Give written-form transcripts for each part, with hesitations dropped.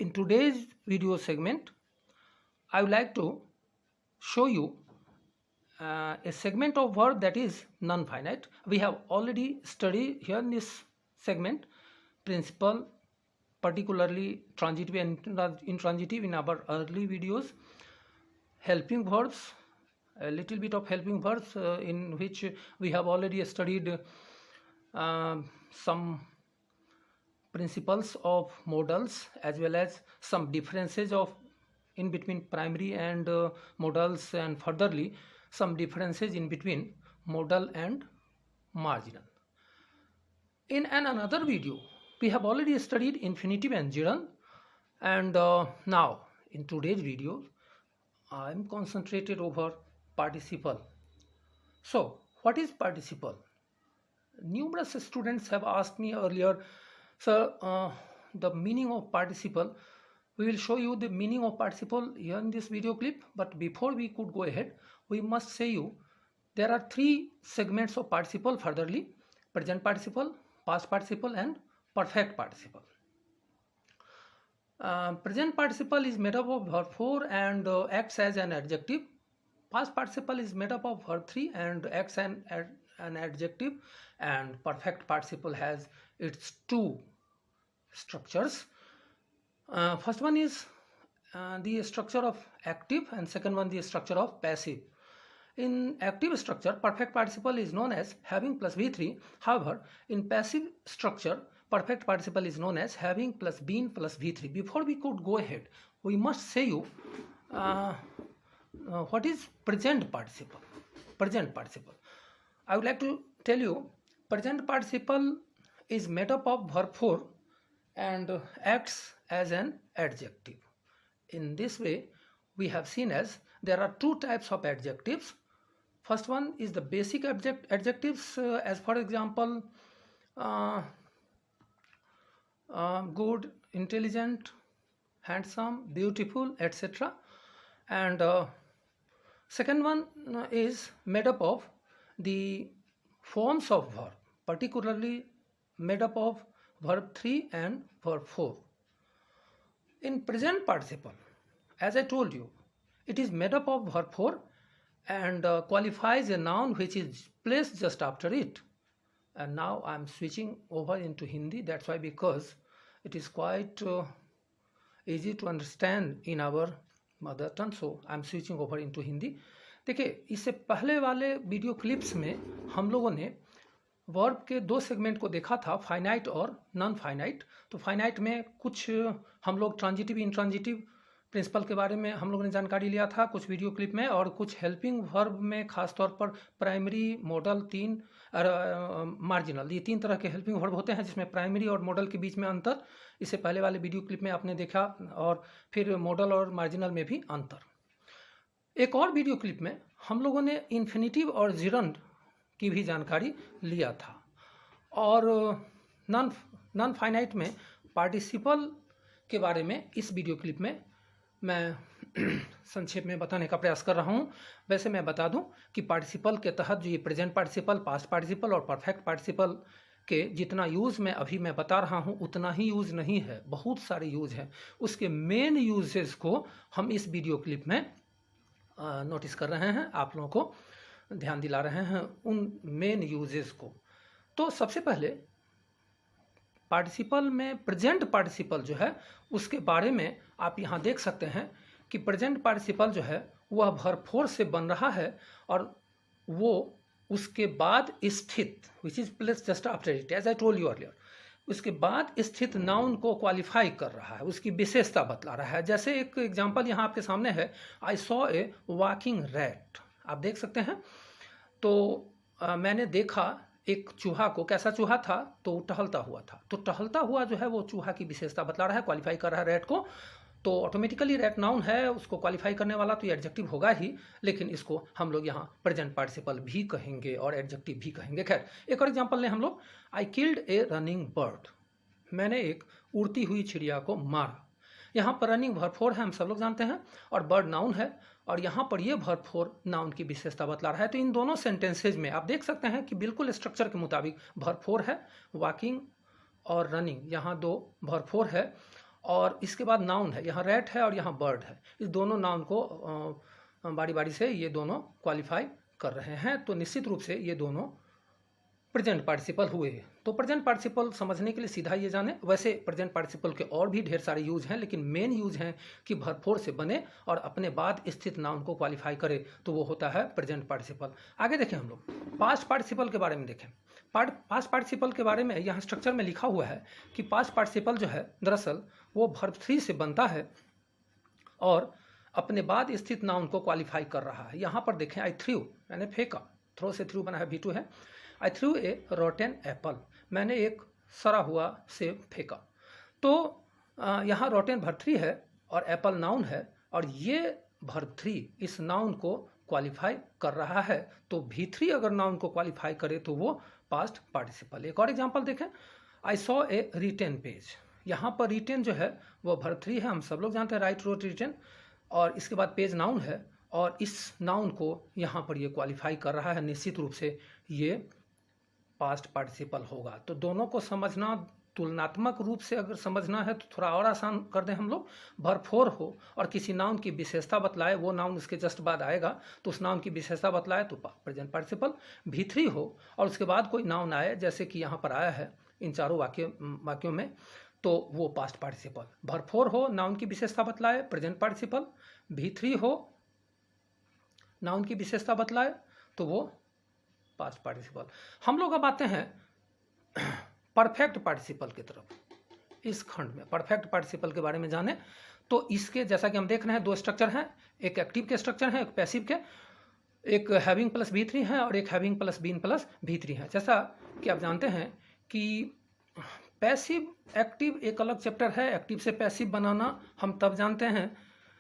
In today's video segment, I would like to show you a segment of verb that is non-finite. We have already studied here in this segment principle, particularly transitive and intransitive in our early videos. Helping verbs, a little bit of helping verbs in which we have already studied some principles of modals as well as some differences of in between primary and modals, and furtherly some differences in between modal and marginal. In another video we have already studied infinitive and gerund, and now in today's video I am concentrated over participle. So what is participle? Numerous students have asked me earlier, sir, the meaning of participle. We will show you the meaning of participle here in this video clip, but before we could go ahead, we must say you there are three segments of participle furtherly: present participle, past participle and perfect participle. Present participle is made up of verb 4 and acts as an adjective. Past participle is made up of verb 3 and acts as an adjective, and perfect participle has its two structures. First one is the structure of active, and second one the structure of passive. In active structure, perfect participle is known as having plus V3. However, in passive structure, perfect participle is known as having plus been plus V3. Before we could go ahead, we must say you what is present participle. Present participle, I would like to tell you, present participle is made up of verb 4 and acts as an adjective. In this way, we have seen as there are two types of adjectives. First one is the basic adjectives, as for example, good, intelligent, handsome, beautiful, etc. And second one is made up of the forms of verb, particularly made up of verb 3 and verb 4. In present participle, as I told you, it is made up of verb 4 and qualifies a noun which is placed just after it. And now I am switching over into Hindi. That's why, because it is quite easy to understand in our mother tongue, so I am switching over into Hindi. देखिए, इससे पहले वाले video clips में हम लोगों ने verb के दो सेगमेंट को देखा था, फाइनाइट और नॉन फाइनाइट. तो फाइनाइट में कुछ हम लोग ट्रांजिटिव इंट्रांजिटिव प्रिंसिपल के बारे में हम लोगों ने जानकारी लिया था कुछ वीडियो क्लिप में, और कुछ हेल्पिंग वर्ब में खासतौर पर प्राइमरी, मॉडल, तीन मार्जिनल, ये तीन तरह के हेल्पिंग वर्ब होते हैं जिसमें प्राइमरी और मॉडल के बीच में अंतर इससे पहले वाले वीडियो क्लिप में आपने देखा, और फिर मॉडल और मार्जिनल में भी अंतर. एक और वीडियो क्लिप में हम लोगों ने इन्फिनिटिव और जिरंड की भी जानकारी लिया था, और नॉन फाइनाइट में पार्टिसिपल के बारे में इस वीडियो क्लिप में मैं संक्षेप में बताने का प्रयास कर रहा हूं. वैसे मैं बता दूं कि पार्टिसिपल के तहत जो ये प्रेजेंट पार्टिसिपल, पास्ट पार्टिसिपल और परफेक्ट पार्टिसिपल के जितना यूज़ मैं अभी मैं बता रहा हूं उतना ही यूज़ नहीं है, बहुत सारे यूज़ हैं. उसके मेन यूजेस को हम इस वीडियो क्लिप में नोटिस कर रहे हैं, आप लोगों को ध्यान दिला रहे हैं उन मेन यूजेस को. तो सबसे पहले पार्टिसिपल में प्रेजेंट पार्टिसिपल जो है उसके बारे में आप यहाँ देख सकते हैं कि प्रेजेंट पार्टिसिपल जो है वह वर्ब 4 से बन रहा है, और वो उसके बाद स्थित, which is place just after it, as I told you earlier, उसके बाद स्थित नाउन को क्वालिफाई कर रहा है, उसकी विशेषता बतला रहा है. जैसे एक एग्जांपल यहाँ आपके सामने है, आई सॉ ए वॉकिंग रैट. आप देख सकते हैं, तो मैंने देखा एक चूहा को. कैसा चूहा था? तो टहलता हुआ था. तो टहलता हुआ जो है वो चूहा की विशेषता बतला रहा है, क्वालिफाई कर रहा है रैट को. तो ऑटोमेटिकली रैट नाउन है, उसको क्वालिफाई करने वाला तो ये एडजेक्टिव होगा ही, लेकिन इसको हम लोग यहाँ प्रेजेंट पार्टिसिपल भी कहेंगे और एडजेक्टिव भी कहेंगे. खैर, एक और एग्जांपल लें हम लोग, I killed A running bird. मैंने एक उड़ती हुई चिड़िया को मारा. यहाँ पर रनिंग वर्ब 4 है, हम सब लोग जानते हैं, और बर्ड नाउन है, और यहाँ पर ये वर्ब 4 नाउन की विशेषता बतला रहा है. तो इन दोनों सेंटेंसेज में आप देख सकते हैं कि बिल्कुल स्ट्रक्चर के मुताबिक वर्ब 4 है, वॉकिंग और रनिंग, यहाँ दो वर्ब 4 है, और इसके बाद नाउन है, यहाँ रैट है और यहाँ बर्ड है। इस दोनों नाउन को बारी बारी से ये दोनों क्वालिफाई कर रहे हैं, तो निश्चित रूप से ये दोनों प्रेजेंट पार्टिसिपल हुए। तो प्रेजेंट पार्टिसिपल समझने के लिए सीधा ये जाने, वैसे प्रेजेंट पार्टिसिपल के और भी ढेर सारे यूज हैं, लेकिन मेन यूज हैं कि भरपूर से बने और अपने बाद स्थित नाउन को क्वालिफाई करे, तो वो होता है प्रेजेंट पार्टिसिपल। आगे देखें हम लोग पास्ट पार्टिसिपल के बारे में देखें। पास्ट पार्टिसिपल के बारे में यहाँ स्ट्रक्चर में लिखा हुआ है कि पास्ट पार्टिसिपल जो है दरअसल वो वर्ब 3 से बनता है और अपने बाद स्थित नाउन को क्वालिफाई कर रहा है। यहाँ पर देखें आई थ्रू, मैंने फेंका, थ्रो से थ्रू बना है, V2 है। आई थ्रू ए रोटेन एप्पल, मैंने एक सड़ा हुआ सेब फेंका। तो यहाँ रोटेन वर्ब 3 है और एप्पल नाउन है, और ये वर्ब 3 इस नाउन को क्वालिफाई कर रहा है। तो V3 अगर नाउन को क्वालिफाई करे तो वो पास्ट पार्टिसिपल। एक और एग्जांपल देखें, I saw a written page. यहाँ पर रिटेन जो है वो वर्ब 3 है, हम सब लोग जानते हैं, राइट रोट रिटेन, और इसके बाद पेज नाउन है और इस नाउन को यहाँ पर ये क्वालिफाई कर रहा है, निश्चित रूप से ये पास्ट पार्टिसिपल होगा। तो दोनों को समझना, तुलनात्मक रूप से अगर समझना है तो थोड़ा और आसान कर दें हम लोग। वर्ब 4 हो और किसी नाउन की विशेषता बतलाए, वो नाउन उसके जस्ट बाद आएगा, तो उस नाउन की विशेषता बतलाए तो प्रेजेंट पार्टिसिपल। V3 हो और उसके बाद कोई नाउन आए, जैसे कि यहाँ पर आया है इन चारों वाक्यों में, तो वो पास्ट पार्टिसिपल। वर्ब 4 हो, नाउन की विशेषता बतलाए, प्रेजेंट पार्टिसिपल। V3 हो, नाउन की विशेषता बतलाए, तो वो पास्ट पार्टिसिपल। हम लोग अब आते हैं परफेक्ट पार्टिसिपल की तरफ। इस खंड में परफेक्ट पार्टिसिपल के बारे में जाने, तो इसके जैसा कि हम देख रहे हैं दो स्ट्रक्चर हैं, एक एक्टिव के स्ट्रक्चर है, एक पैसिव के, एक हैविंग प्लस V3 है और एक having plus been plus V3 है। जैसा कि आप जानते हैं कि पैसिव एक्टिव एक अलग चैप्टर है, एक्टिव से पैसिव बनाना हम तब जानते हैं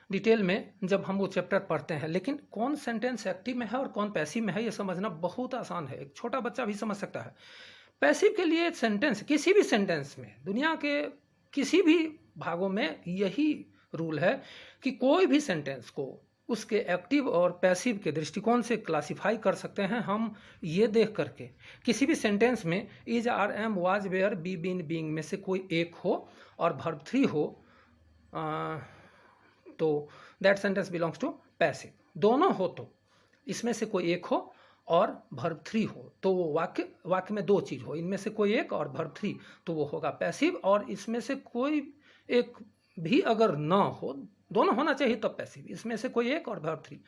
डिटेल में जब हम वो चैप्टर पढ़ते हैं, लेकिन कौन सेंटेंस एक्टिव में है और कौन पैसिव में है ये समझना बहुत आसान है, एक छोटा बच्चा भी समझ सकता है। पैसिव के लिए सेंटेंस, किसी भी सेंटेंस में, दुनिया के किसी भी भागों में यही रूल है कि कोई भी सेंटेंस को उसके एक्टिव और पैसिव के दृष्टिकोण से क्लासिफाई कर सकते हैं हम ये देख करके। किसी भी सेंटेंस में is, are, am, was, were, be, been, being में से कोई एक हो और वर्ब 3 हो, तो that sentence belongs to passive. दोनों हो तो इसमें से कोई एक हो और वर्ब 3 हो, तो वो वाक्य में दो चीज हो, इनमें से कोई एक और वर्ब 3, तो वो होगा पैसिव। और इसमें से कोई एक भी अगर ना हो, दोनों होना चाहिए तब पैसिव, इसमें से कोई एक और वर्ब 3।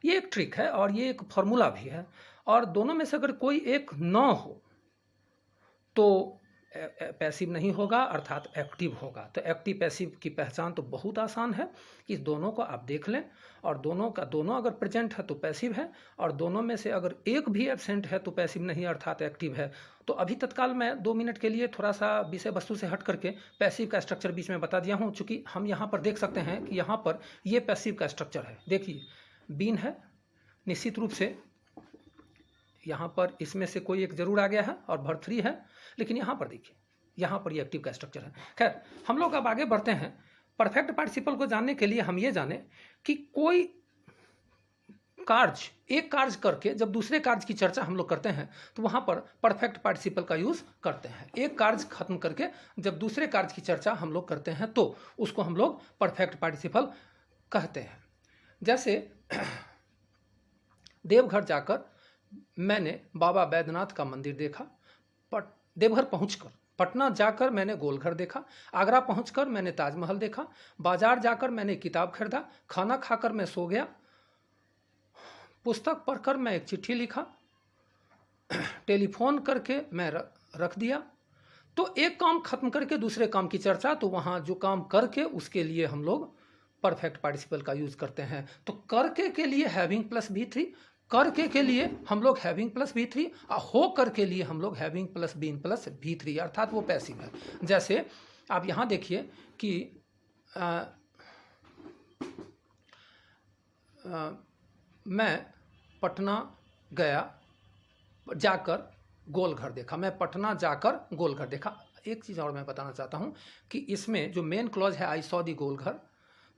ये एक ट्रिक है और ये एक फॉर्मूला भी है, और दोनों में से अगर कोई एक ना हो तो पैसिव नहीं होगा, अर्थात एक्टिव होगा। तो एक्टिव पैसिव की पहचान तो बहुत आसान है कि दोनों को आप देख लें, और दोनों अगर प्रेजेंट है तो पैसिव है, और दोनों में से अगर एक भी एब्सेंट है तो पैसिव नहीं अर्थात एक्टिव है। तो अभी तत्काल मैं 2 मिनट के लिए थोड़ा सा विषय वस्तु से हट करके पैसिव का स्ट्रक्चर बीच में बता दिया हूँ, चूंकि हम यहाँ पर देख सकते हैं कि यहाँ पर ये पैसिव का स्ट्रक्चर है। देखिए बीन है, निश्चित रूप से यहाँ पर इसमें से कोई एक जरूर आ गया है और वर्ब 3 है, लेकिन यहाँ पर देखिए यहाँ पर ये एक्टिव का स्ट्रक्चर है। खैर हम लोग अब आगे बढ़ते हैं। परफेक्ट पार्टिसिपल को जानने के लिए हम ये जाने कि कोई एक कार्य करके जब दूसरे कार्य की चर्चा हम लोग करते हैं तो वहाँ पर परफेक्ट पार्टिसिपल का यूज करते हैं। एक कार्य खत्म करके जब दूसरे कार्य की चर्चा हम लोग करते हैं तो उसको हम लोग परफेक्ट पार्टिसिपल कहते हैं। जैसे देवघर जाकर मैंने बाबा बैद्यनाथ का मंदिर देखा, देवघर पहुंचकर, पटना जाकर मैंने गोलघर देखा, आगरा पहुंचकर मैंने ताजमहल देखा, बाजार जाकर मैंने किताब खरीदा, खाना खाकर मैं सो गया, पुस्तक पढ़कर मैं एक चिट्ठी लिखा, टेलीफोन करके मैं रख दिया। तो एक काम खत्म करके दूसरे काम की चर्चा, तो वहाँ जो काम करके उसके लिए हम लोग परफेक्ट पार्टिसिपल का यूज करते हैं। तो करके के लिए हैविंग प्लस V3, करके के लिए हम लोग हैविंग प्लस V3, हो करके लिए हम लोग having plus been plus V3, अर्थात वो पैसिव है। जैसे आप यहाँ देखिए कि मैं पटना गया जाकर गोलघर देखा, मैं पटना जाकर गोलघर देखा। एक चीज़ और मैं बताना चाहता हूँ कि इसमें जो मेन क्लॉज है आई सॉ दी गोलघर,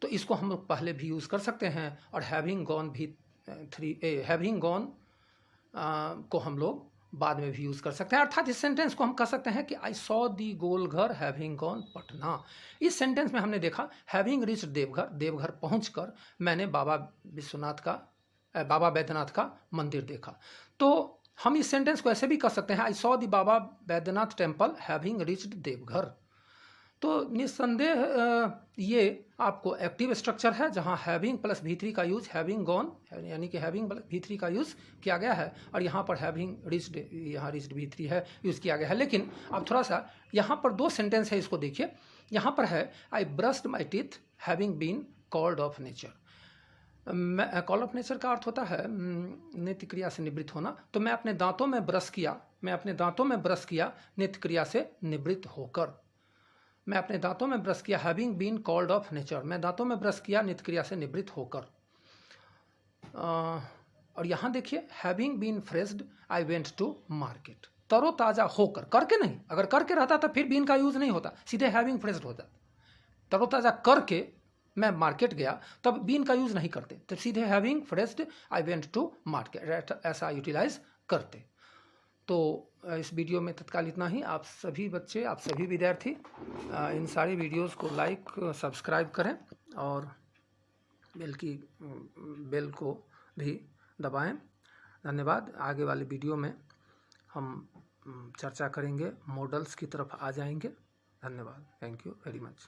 तो इसको हम लोग पहले भी यूज़ कर सकते हैं, और हैविंग गॉन को हम लोग बाद में भी यूज़ कर सकते हैं। अर्थात इस सेंटेंस को हम कह सकते हैं कि I saw the Golghar having gone Patna. इस सेंटेंस में हमने देखा हैविंग रीच्ड देवघर, देवघर पहुंचकर मैंने बाबा बैद्यनाथ का मंदिर देखा। तो हम इस सेंटेंस को ऐसे भी कह सकते हैं I saw the Baba Baidyanath temple having reached Deoghar. तो निस्संदेह ये आपको एक्टिव स्ट्रक्चर है जहाँ हैविंग प्लस V3 का यूज हैविंग गॉन यानी कि हैविंग प्लस V3 का यूज़ किया गया है, और यहाँ पर हैविंग रीच्ड, यहाँ रीच्ड V3 है यूज़ किया गया है। लेकिन अब थोड़ा सा यहाँ पर दो सेंटेंस है, इसको देखिए। यहाँ पर है I brushed my teeth having been called of nature. Call of nature का अर्थ होता है नित्य क्रिया से निवृत्त होना। तो मैं अपने दांतों में ब्रश किया नित्य क्रिया से निवृत्त होकर। मैं अपने दांतों में ब्रश किया having been called of nature, मैं दांतों में ब्रश किया नित्य क्रिया से निवृत्त होकर। और यहाँ देखिए having been freshed I went to market, तरोताज़ा होकर, करके नहीं। अगर करके रहता तो फिर बीन का यूज़ नहीं होता, सीधे हैविंग फ्रेश्ड होता। तरोताज़ा करके मैं मार्केट गया, तब बीन का यूज़ नहीं करते, तो सीधे having freshed I went to market ऐसा यूटिलाइज करते। तो इस वीडियो में तत्काल इतना ही। आप सभी बच्चे, आप सभी विद्यार्थी इन सारी वीडियोस को लाइक सब्सक्राइब करें और बेल को भी दबाएं। धन्यवाद। आगे वाले वीडियो में हम चर्चा करेंगे, मॉडल्स की तरफ आ जाएंगे। धन्यवाद। Thank you very much.